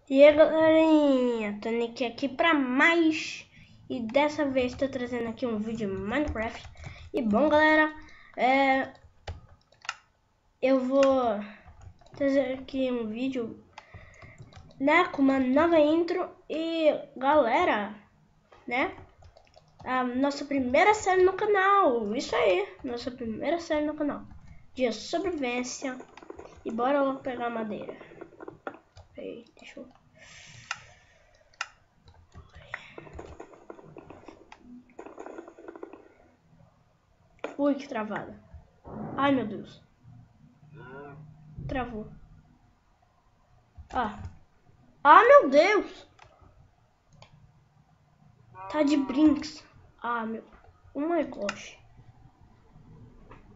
E aí galerinha, Tonic aqui pra mais, e dessa vez estou trazendo aqui um vídeo de Minecraft. E bom galera, eu vou trazer aqui um vídeo, né, com uma nova intro. E galera, né, a nossa primeira série no canal, isso aí, nossa primeira série no canal, de sobrevivência. E bora lá pegar madeira. Peraí, deixa eu... Ui, que travada. Ai, meu Deus. Travou. Ah, meu Deus. Tá de brinks. Ah, meu. Oh my gosh.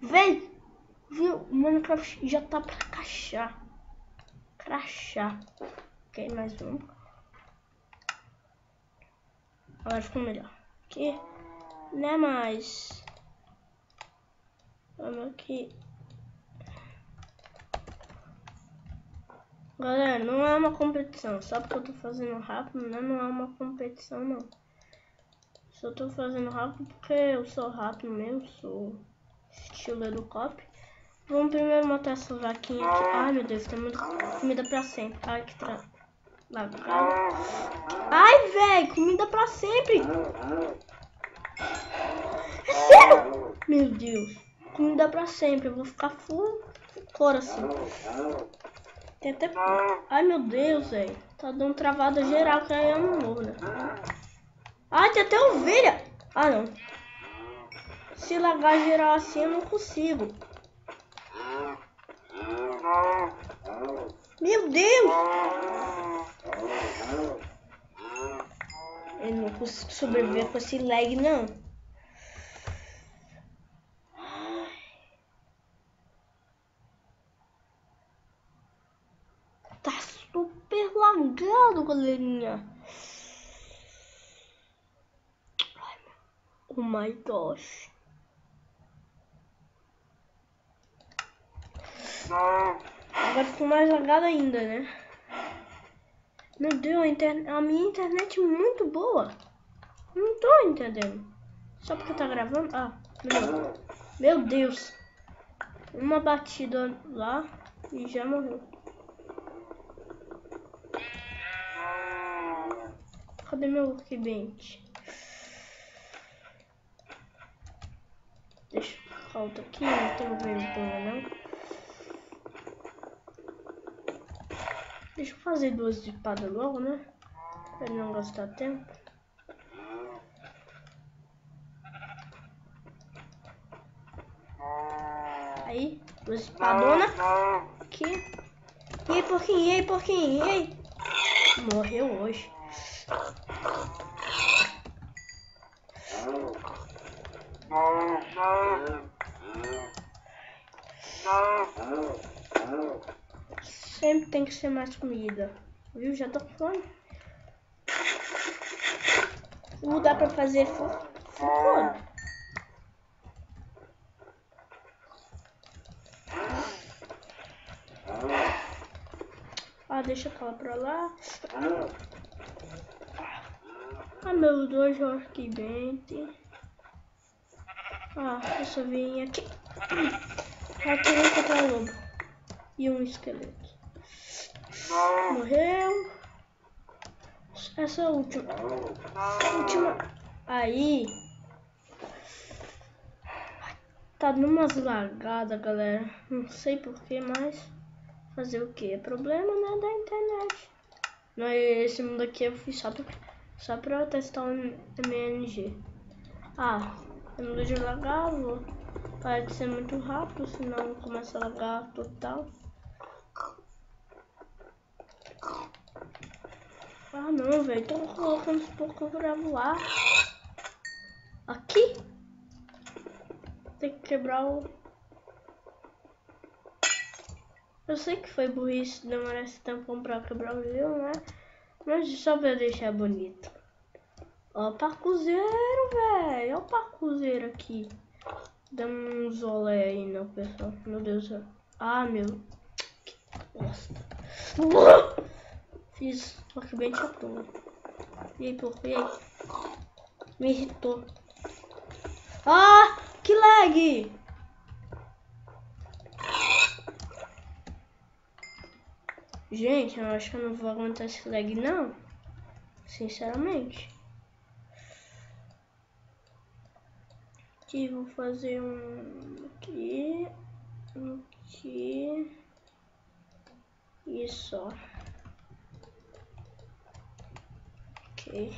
Véi. Viu? O Minecraft já tá pra crachar. Ok, mais um. Agora ficou melhor. Aqui. Né, mas... Vamos aqui. Galera, não é uma competição. Só porque eu tô fazendo rápido, né? Não é uma competição, não. Só tô fazendo rápido porque eu sou rápido mesmo. Sou estilo do cop. Vamos primeiro matar essa vaquinha aqui. Ai, meu Deus, tem muita comida pra sempre. Ai, que lagada. Ai, velho, comida pra sempre. É sério? Meu Deus, comida pra sempre. Eu vou ficar full cor assim. Tem até... Ai, meu Deus, velho. Tá dando travada geral, que aí eu não morro, né? Ai, tem até ovelha. Ah, não. Se lagar geral assim, eu não consigo. Meu Deus! Eu não consigo sobreviver com esse lag, não. Tá super lagado, galerinha. Oh my gosh. Agora ficou mais lagado ainda, né? Meu Deus, a minha internet é muito boa. Não tô entendendo. Só porque tá gravando? Ah, meu Deus. Uma batida lá e já morreu. Cadê meu workbench? Deixa eu falta aqui, não tenho vergonha não. Deixa eu fazer duas espadas logo, né? Pra não gastar tempo. Aí, duas espadonas. Aqui. E aí, porquinho, e aí, porquinho, e aí? Morreu hoje. Sempre tem que ser mais comida. Viu? Já tô com fome. Não dá pra fazer fome. Ah, deixa aquela pra lá. Ah, meu Deus, workbench. Ah, essa vinha aqui. Aqui vem encontrar um lobo. E um esqueleto. Morreu. Essa é a última. Aí. Tá dando umas lagadas, galera. Não sei porquê, mas fazer o que? É problema, né, da internet. Não é esse mundo aqui, eu fiz só pra eu testar o MNG. Ah, eu não deixo lagar, vou parar de ser muito rápido, senão começa a lagar total. Ah não, velho, tô colocando os poucos pra voar. Aqui? Tem que quebrar o... Eu sei que foi burrice demorar esse tempo pra quebrar o gelo, né? Mas só pra deixar bonito. Ó o parkourzeiro, velho. Ó o parkourzeiro aqui. Dá uns olé aí, não, pessoal. Meu Deus do céu. Ah, meu. Que bosta. Fiz workbench à toa. E aí, porco, e aí? Me irritou. Ah, que lag! Gente, eu acho que eu não vou aguentar esse lag, não. Sinceramente. Aqui, vou fazer um aqui. Aqui. E só. Ok.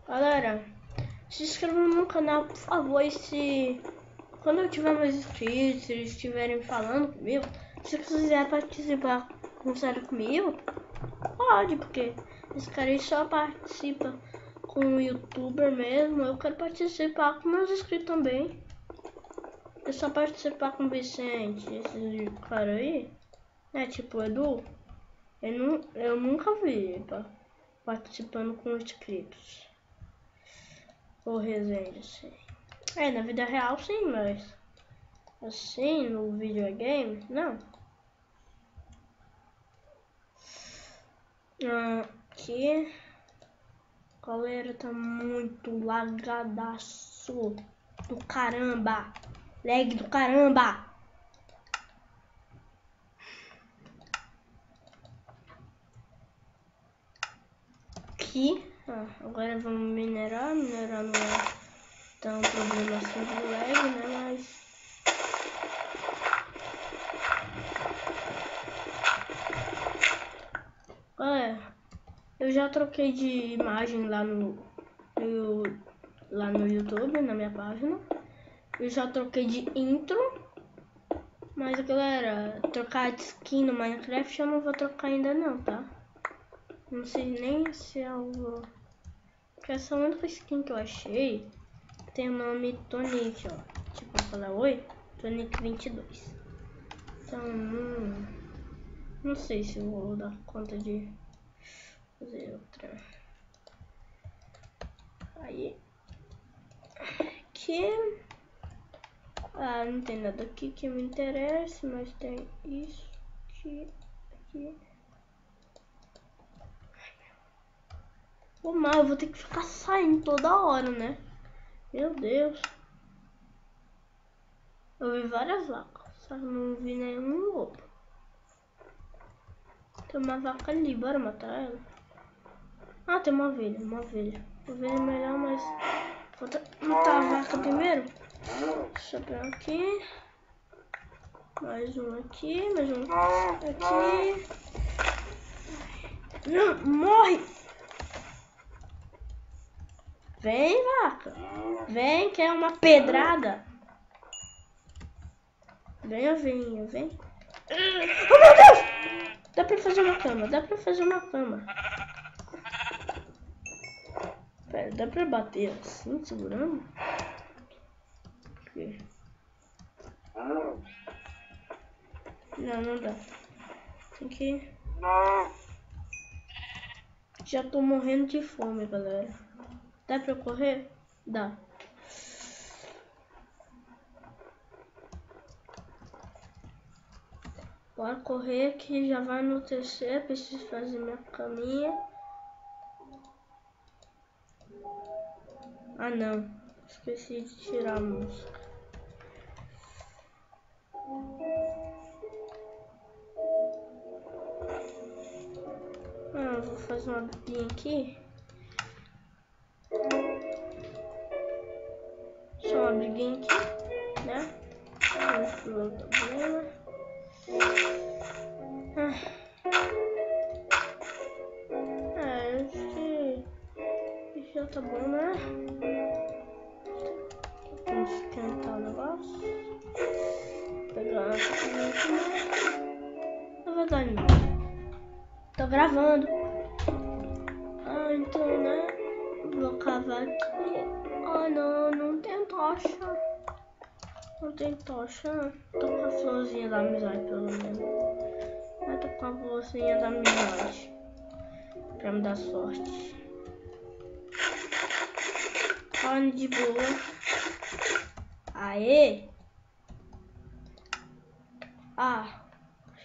Galera, se inscrevam no canal, por favor. E se quando eu tiver mais inscritos, se eles estiverem falando comigo, se quiser participar com sério comigo, pode, porque esse cara aí só participa com o youtuber mesmo. Eu quero participar com meus inscritos também. É só participar com o Vicente, esse cara aí, né? Tipo o Edu. Eu nunca vi participando com inscritos. Ou Resende, assim. Na vida real sim, mas assim, no videogame, não. Aqui. Galera, tá muito lagadaço do caramba. Lag do caramba. Aqui. Agora vamos minerar. Minerar não é tão problema assim de lag, né? Mas... eu já troquei de imagem lá no YouTube, na minha página. Eu já troquei de intro. Mas galera, trocar de skin no Minecraft eu não vou trocar ainda não, tá? Não sei nem se eu vou... Porque essa única skin que eu achei tem o nome Tonic, ó. Tipo, eu falar oi, Tonic 22. Então, não sei se eu vou dar conta de fazer outra. Aí, aqui, não tem nada aqui que me interesse, mas tem isso aqui. Mas eu vou ter que ficar saindo toda hora, né? Meu Deus. Eu vi várias vacas, só que não vi nenhum lobo. Tem uma vaca ali, bora matar ela. Tem uma ovelha, uma ovelha. Ovelha é melhor, mas... Falta matar a vaca primeiro. Deixa eu pegar aqui. Mais um aqui, mais um aqui. Não, morre! Vem, vaca. Vem, que é uma pedrada. Vem, ovelhinha, vem. Oh, meu Deus! Dá pra fazer uma cama, dá pra fazer uma cama. Pera, dá pra bater assim, segurando? Aqui. Não dá. Tem que... Já tô morrendo de fome, galera. Dá pra correr? Dá. Bora correr que já vai anoitecer. Preciso fazer minha caminha. Não. Esqueci de tirar a música. Vou fazer uma biguinha aqui. Só uma briguinha aqui, né? Vamos pro outro problema. Acho que já tá bom, né? Vamos esquentar o negócio. Pegar na verdade não. Tô gravando. Então, né? Vou cavar aqui. Não tem tocha. Não tem tocha. Tô com a florzinha da amizade, pelo menos. Tô com a florzinha da amizade. Pra me dar sorte. Carne de boa. Aê!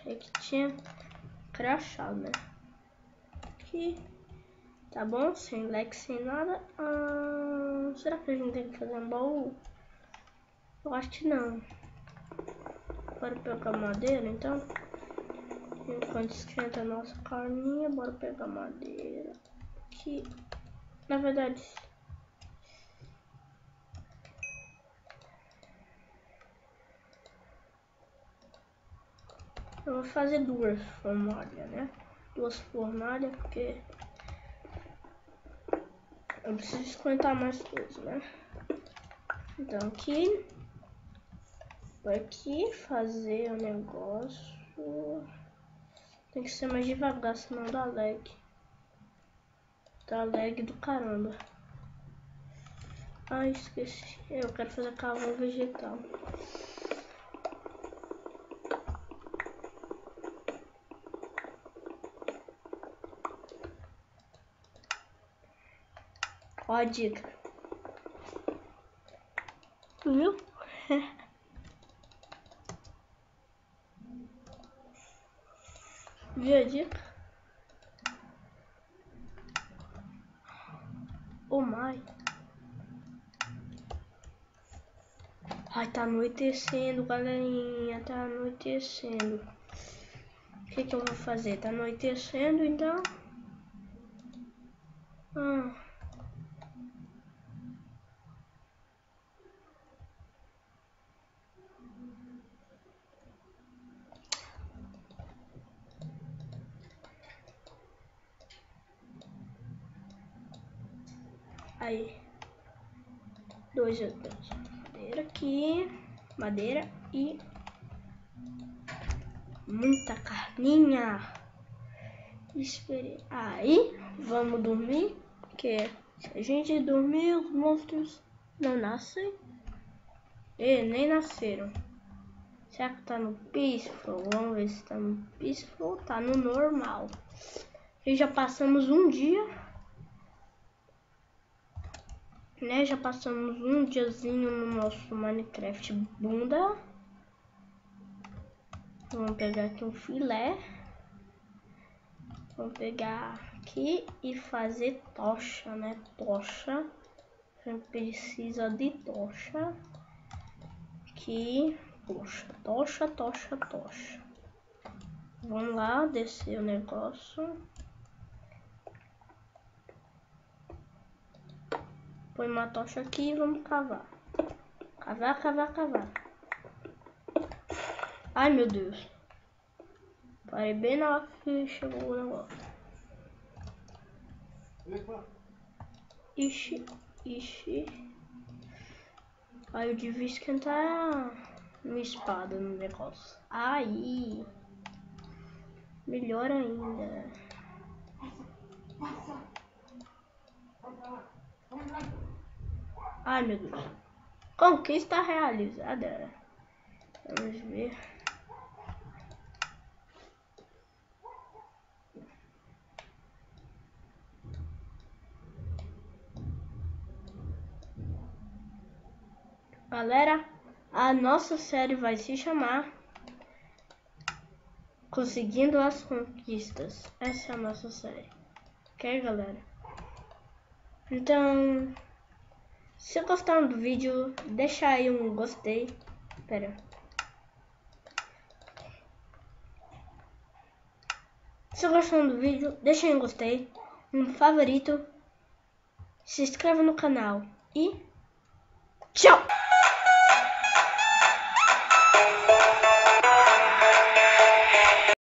Achei que tinha crachado, né? Aqui. Tá bom, sem like, sem nada. Será que a gente tem que fazer um baú? Eu acho que não. Bora pegar madeira, então. Enquanto esquenta a nossa carninha, bora pegar madeira. Aqui, na verdade... Eu vou fazer duas fornalhas, né? Duas fornalhas, porque... eu preciso esquentar mais coisas, né? Então aqui... vou aqui fazer o negócio... tem que ser mais devagar, senão dá lag. Dá lag do caramba. Ai, esqueci. Eu quero fazer carvão vegetal. Ó a dica. Viu? Viu a dica? Oh my. Ai, tá anoitecendo, galerinha. Tá anoitecendo. O que eu vou fazer? Tá anoitecendo, então... Aí. Dois madeira aqui. Madeira e... muita carninha. Esperei. Aí, vamos dormir. Porque se a gente dormir, os monstros não nascem. E nem nasceram. Será que tá no peaceful? Vamos ver se tá no peaceful ou tá no normal. E já passamos um dia. Né? Já passamos um diazinho no nosso Minecraft bunda. Vamos pegar aqui um filé. Vamos pegar aqui e fazer tocha, né? Tocha. A gente precisa de tocha. Aqui. Tocha, tocha, tocha. Vamos lá, descer o negócio. Põe uma tocha aqui e vamos cavar. Cavar, cavar, cavar. Ai, meu Deus. Parei bem na hora que chegou o negócio. Ixi, ixi. Aí eu devia esquentar minha espada no negócio. Aí. Melhor ainda. Ai, meu Deus. Conquista realizada. Vamos ver. Galera, a nossa série vai se chamar Conseguindo as Conquistas. Essa é a nossa série. Ok, galera? Então, se gostaram do vídeo, deixa aí um gostei. Pera. Se gostaram do vídeo, deixa aí um gostei, um favorito, se inscreva no canal e tchau!